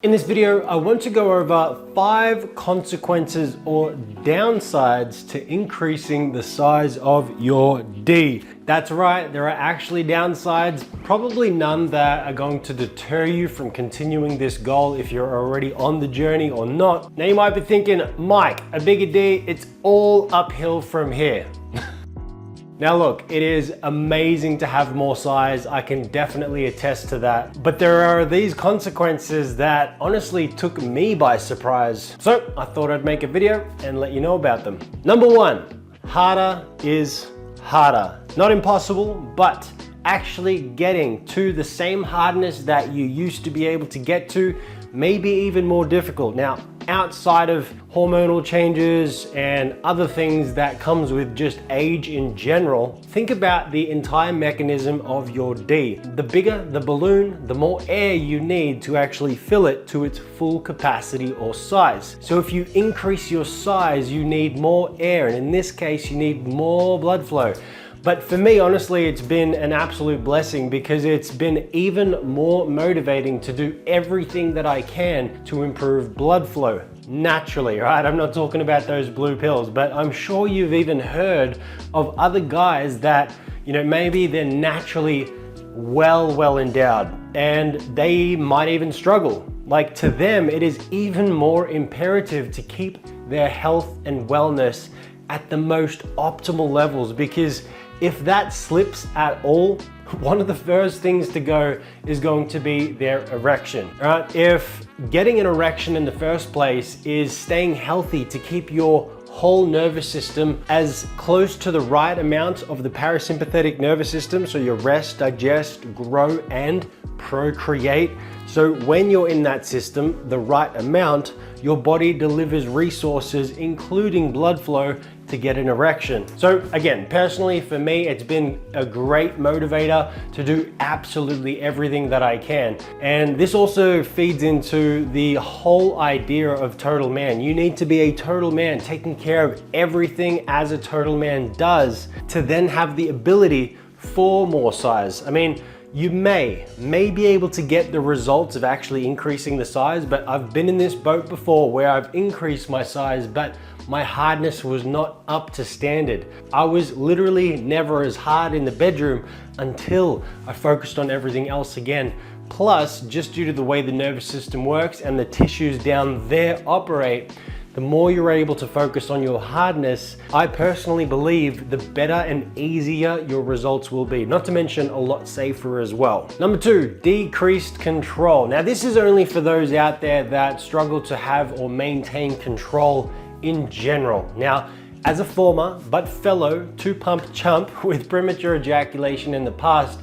In this video, I want to go over 5 consequences or downsides to increasing the size of your D. That's right, there are actually downsides, probably none that are going to deter you from continuing this goal if you're already on the journey or not. Now you might be thinking, Mike, a bigger D, it's all uphill from here. Now look, it is amazing to have more size. I can definitely attest to that. But there are these consequences that honestly took me by surprise. So I thought I'd make a video and let you know about them. Number 1, harder is harder. Not impossible, but actually getting to the same hardness that you used to be able to get to may be even more difficult. Now, outside of hormonal changes and other things that comes with just age in general, think about the entire mechanism of your D. The bigger the balloon, the more air you need to actually fill it to its full capacity or size. So if you increase your size, you need more air, and in this case, you need more blood flow. But for me, honestly, it's been an absolute blessing because it's been even more motivating to do everything that I can to improve blood flow naturally, right? I'm not talking about those blue pills, but I'm sure you've even heard of other guys that, maybe they're naturally well endowed and they might even struggle. Like, to them, it is even more imperative to keep their health and wellness at the most optimal levels, because if that slips at all, one of the first things to go is going to be their erection, right? If getting an erection in the first place is staying healthy to keep your whole nervous system as close to the right amount of the parasympathetic nervous system, so you rest, digest, grow, and procreate. So when you're in that system, the right amount, your body delivers resources, including blood flow, to get an erection. So again, personally for me, it's been a great motivator to do absolutely everything that I can. And this also feeds into the whole idea of total man. You need to be a total man, taking care of everything as a total man does, to then have the ability for more size. I mean, you may be able to get the results of actually increasing the size, but I've been in this boat before where I've increased my size, but my hardness was not up to standard. I was literally never as hard in the bedroom until I focused on everything else again. Plus, just due to the way the nervous system works and the tissues down there operate, the more you're able to focus on your hardness, I personally believe the better and easier your results will be. Not to mention a lot safer as well. Number 2, decreased control. Now this is only for those out there that struggle to have or maintain control in general. Now, as a former but fellow 2-pump chump with premature ejaculation in the past,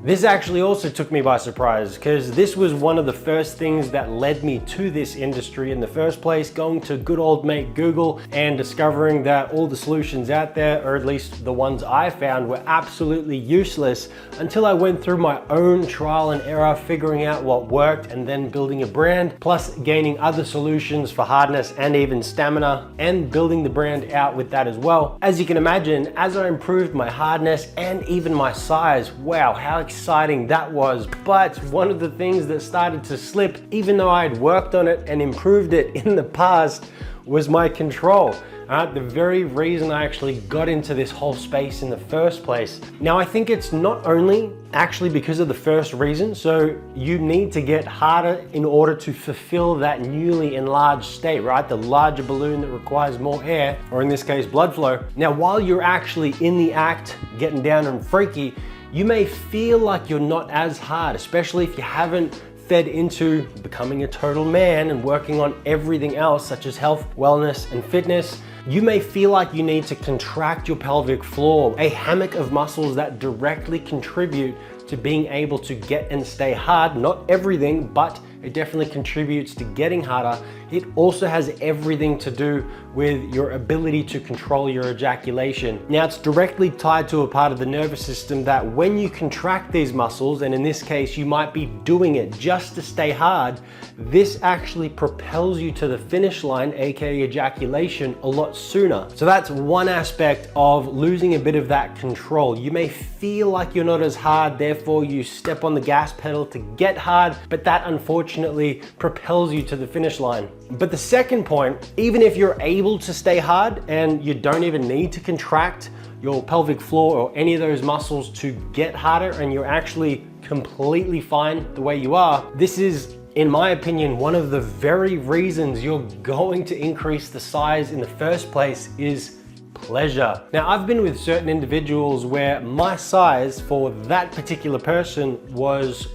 this actually also took me by surprise, because this was one of the first things that led me to this industry in the first place, going to good old mate Google and discovering that all the solutions out there, or at least the ones I found, were absolutely useless until I went through my own trial and error, figuring out what worked and then building a brand, plus gaining other solutions for hardness and even stamina, and building the brand out with that as well. As you can imagine, as I improved my hardness and even my size, wow, how exciting that was. But one of the things that started to slip, even though I had worked on it and improved it in the past, was my control. The very reason I actually got into this whole space in the first place. Now, I think it's not only actually because of the first reason, so you need to get harder in order to fulfill that newly enlarged state, right? The larger balloon that requires more air, or in this case, blood flow. Now, while you're actually in the act, getting down and freaky, you may feel like you're not as hard, especially if you haven't fed into becoming a total man and working on everything else, such as health, wellness, and fitness. You may feel like you need to contract your pelvic floor, a hammock of muscles that directly contribute to being able to get and stay hard. Not everything, but it definitely contributes to getting harder. It also has everything to do with your ability to control your ejaculation. Now, it's directly tied to a part of the nervous system that when you contract these muscles, and in this case, you might be doing it just to stay hard, this actually propels you to the finish line, aka ejaculation, a lot sooner. So that's one aspect of losing a bit of that control. You may feel like you're not as hard, therefore you step on the gas pedal to get hard, but that unfortunately unfortunately propels you to the finish line. But the second point, even if you're able to stay hard and you don't even need to contract your pelvic floor or any of those muscles to get harder, and you're actually completely fine the way you are, this is, in my opinion, one of the very reasons you're going to increase the size in the first place is pleasure. Now, I've been with certain individuals where my size for that particular person was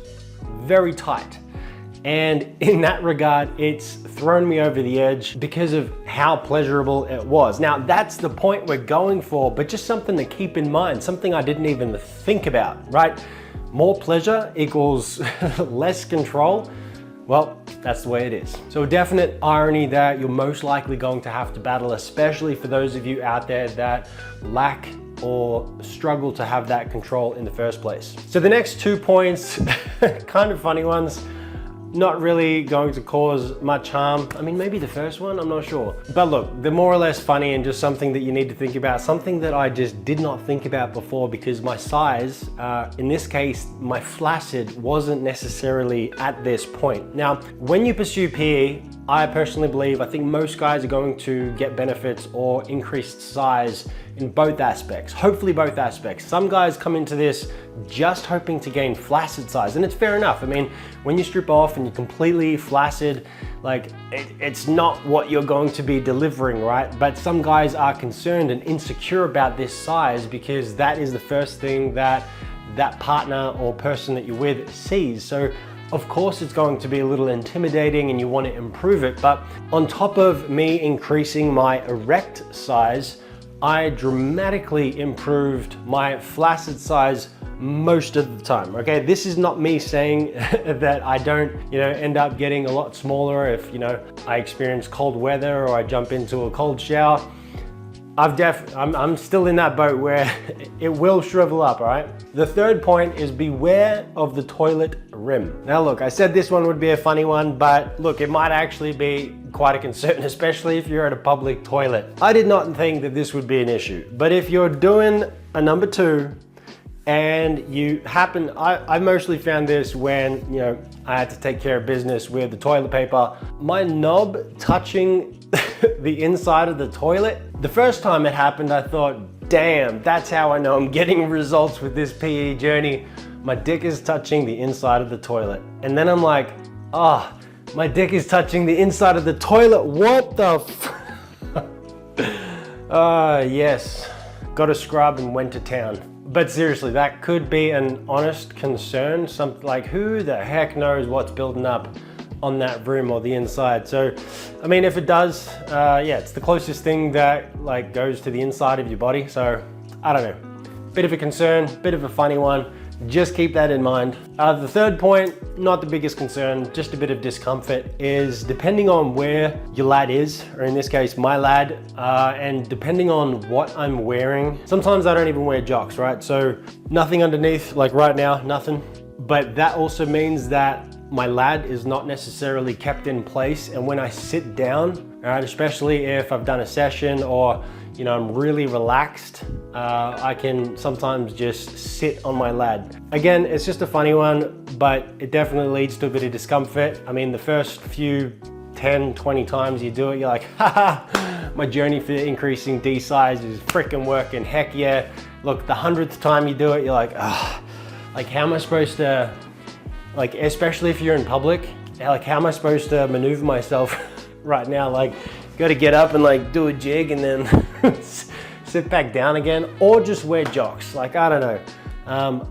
very tight. And in that regard, it's thrown me over the edge because of how pleasurable it was. Now, that's the point we're going for, but just something to keep in mind, something I didn't even think about, right? More pleasure equals less control. Well, that's the way it is. So a definite irony that you're most likely going to have to battle, especially for those of you out there that lack or struggle to have that control in the first place. So the next 2 points, kind of funny ones, not really going to cause much harm. I mean, maybe the first one, I'm not sure. But look, they're more or less funny and just something that you need to think about, something that I just did not think about before because my size, in this case, my flaccid wasn't necessarily at this point. Now, when you pursue PE, I personally believe, I think most guys are going to get benefits or increased size in both aspects, hopefully both aspects. Some guys come into this just hoping to gain flaccid size, and it's fair enough. I mean, when you strip off and you're completely flaccid, like it's not what you're going to be delivering, right? But some guys are concerned and insecure about this size because that is the first thing that that partner or person that you're with sees. So of course it's going to be a little intimidating and you want to improve it. But on top of me increasing my erect size, I dramatically improved my flaccid size most of the time. Okay, this is not me saying that I don't, end up getting a lot smaller if, I experience cold weather or I jump into a cold shower. I'm still in that boat where it will shrivel up, all right? The third point is beware of the toilet rim. Now look, I said this one would be a funny one, but look, it might actually be quite a concern, especially if you're at a public toilet. I did not think that this would be an issue, but if you're doing a number 2 and you happen, I mostly found this when, I had to take care of business with the toilet paper, my knob touching the inside of the toilet. The first time it happened, I thought, damn, that's how I know I'm getting results with this PE journey. My dick is touching the inside of the toilet. And then I'm like, my dick is touching the inside of the toilet. What the yes, got a scrub and went to town. But seriously, that could be an honest concern. Something like, who the heck knows what's building up on that rim or the inside. So, I mean, if it does, it's the closest thing that goes to the inside of your body. So, I don't know. Bit of a concern, bit of a funny one. Just keep that in mind. The third point, not the biggest concern, just a bit of discomfort, is depending on where your lad is, or in this case, my lad, and depending on what I'm wearing. Sometimes I don't even wear jocks, right? So nothing underneath, like right now, nothing. But that also means that my lad is not necessarily kept in place. And when I sit down, all right, especially if I've done a session or I'm really relaxed, I can sometimes just sit on my lad. Again, it's just a funny one, but it definitely leads to a bit of discomfort. I mean, the first few 10, 20 times you do it, you're like, haha, my journey for increasing D size is freaking working, heck yeah. Look, the 100th time you do it, you're like, like how am I supposed to, especially if you're in public, how am I supposed to maneuver myself right now? Got to get up and do a jig and then sit back down again, or just wear jocks. I don't know.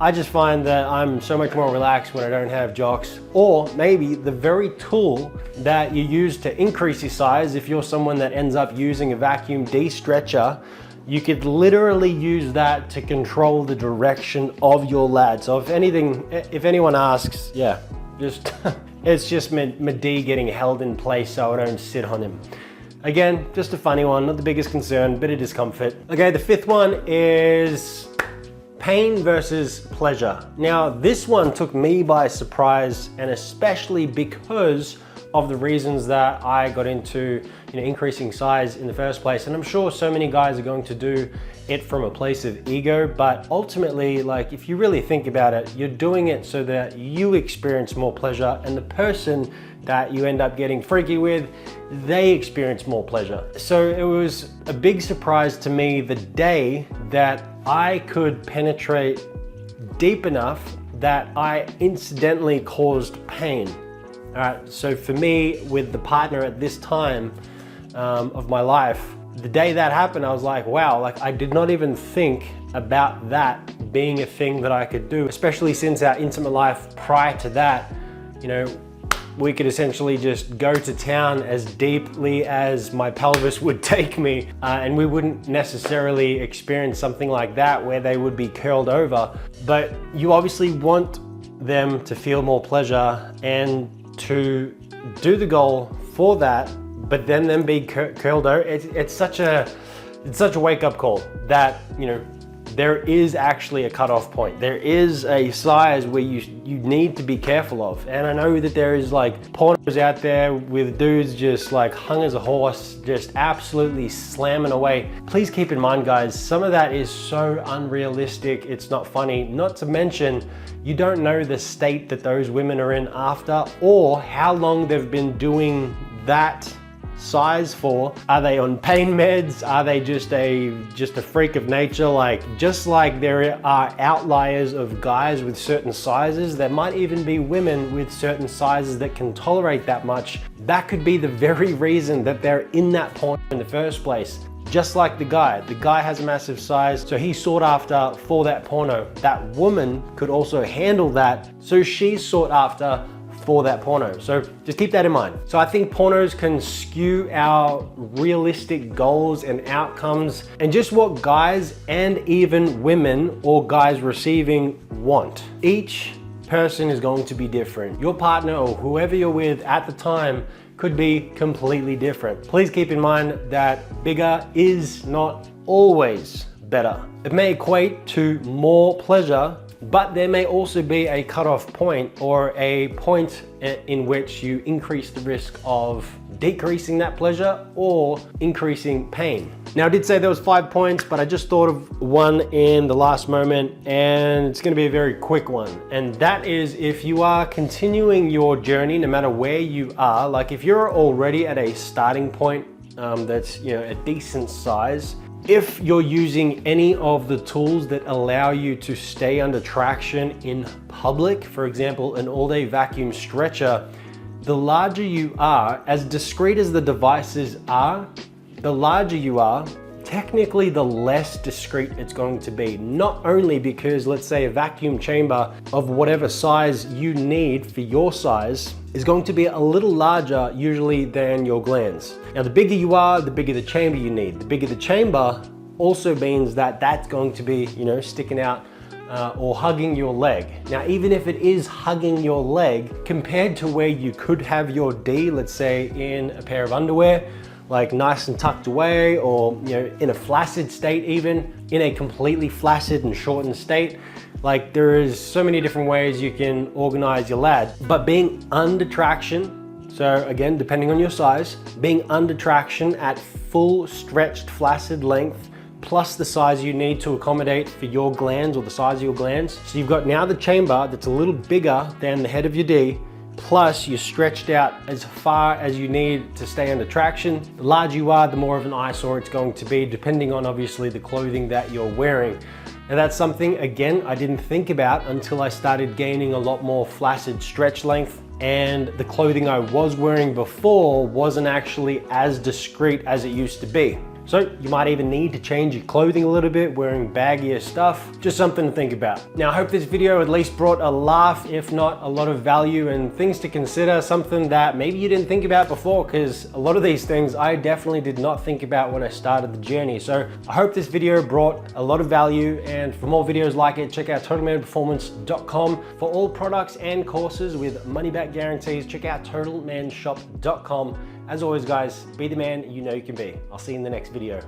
I just find that I'm so much more relaxed when I don't have jocks, or maybe the very tool that you use to increase your size. If you're someone that ends up using a vacuum de-stretcher, you could literally use that to control the direction of your lad. So if anyone asks, just it's just my D getting held in place so I don't sit on him. Again, just a funny one, not the biggest concern, bit of discomfort. Okay, the fifth one is pain versus pleasure. Now, this one took me by surprise, and especially because of the reasons that I got into increasing size in the first place. And I'm sure so many guys are going to do it from a place of ego, but ultimately, like, if you really think about it, you're doing it so that you experience more pleasure, and the person that you end up getting freaky with, they experience more pleasure. So it was a big surprise to me the day that I could penetrate deep enough that I incidentally caused pain. All right, so for me, with the partner at this time of my life, the day that happened, I was like, wow, like I did not even think about that being a thing that I could do, especially since our intimate life prior to that, you know, we could essentially just go to town as deeply as my pelvis would take me, and we wouldn't necessarily experience something like that where they would be curled over. But you obviously want them to feel more pleasure and to do the goal for that, but then them be curled over. It's such a wake-up call that, you know, there is actually a cutoff point. There is a size where you need to be careful of. And I know that there is like pornos out there with dudes just like hung as a horse, just absolutely slamming away. Please keep in mind, guys, some of that is so unrealistic, it's not funny. Not to mention, you don't know the state that those women are in after, or how long they've been doing that size for. Are they on pain meds? Are they just a freak of nature? Like, just like there are outliers of guys with certain sizes, there might even be women with certain sizes that can tolerate that much. That could be the very reason that they're in that porn in the first place. Just like the guy has a massive size, so he's sought after for that porno. That woman could also handle that, so she's sought after for that porno. So just keep that in mind. So I think pornos can skew our realistic goals and outcomes and just what guys and even women or guys receiving want. Each person is going to be different. Your partner or whoever you're with at the time could be completely different. Please keep in mind that bigger is not always better. It may equate to more pleasure, but there may also be a cutoff point or a point in which you increase the risk of decreasing that pleasure or increasing pain. Now, I did say there was 5 points, but I just thought of one in the last moment, and it's gonna be a very quick one. And that is, if you are continuing your journey, no matter where you are, like if you're already at a starting point that's, you know, a decent size, if you're using any of the tools that allow you to stay under traction in public, for example, an all-day vacuum stretcher, the larger you are, as discreet as the devices are, the larger you are, technically the less discreet it's going to be. Not only because, let's say, a vacuum chamber of whatever size you need for your size is going to be a little larger usually than your glands. Now, the bigger you are, the bigger the chamber you need. The bigger the chamber also means that that's going to be, you know, sticking out or hugging your leg. Now, even if it is hugging your leg, compared to where you could have your D, let's say in a pair of underwear, like nice and tucked away, or, you know, in a flaccid state, even in a completely flaccid and shortened state, like there is so many different ways you can organize your lad. But being under traction, so again, depending on your size, being under traction at full stretched flaccid length, plus the size you need to accommodate for your glands or the size of your glands. So you've got now the chamber that's a little bigger than the head of your D, plus you're stretched out as far as you need to stay under traction. The larger you are, the more of an eyesore it's going to be, depending on obviously the clothing that you're wearing. And that's something, again, I didn't think about until I started gaining a lot more flaccid stretch length, and the clothing I was wearing before wasn't actually as discreet as it used to be. So you might even need to change your clothing a little bit, wearing baggier stuff. Just something to think about. Now, I hope this video at least brought a laugh, if not a lot of value and things to consider, something that maybe you didn't think about before, because a lot of these things I definitely did not think about when I started the journey. So I hope this video brought a lot of value, and for more videos like it, check out totalmanperformance.com. For all products and courses with money back guarantees, check out totalmanshop.com. As always, guys, be the man you know you can be. I'll see you in the next video.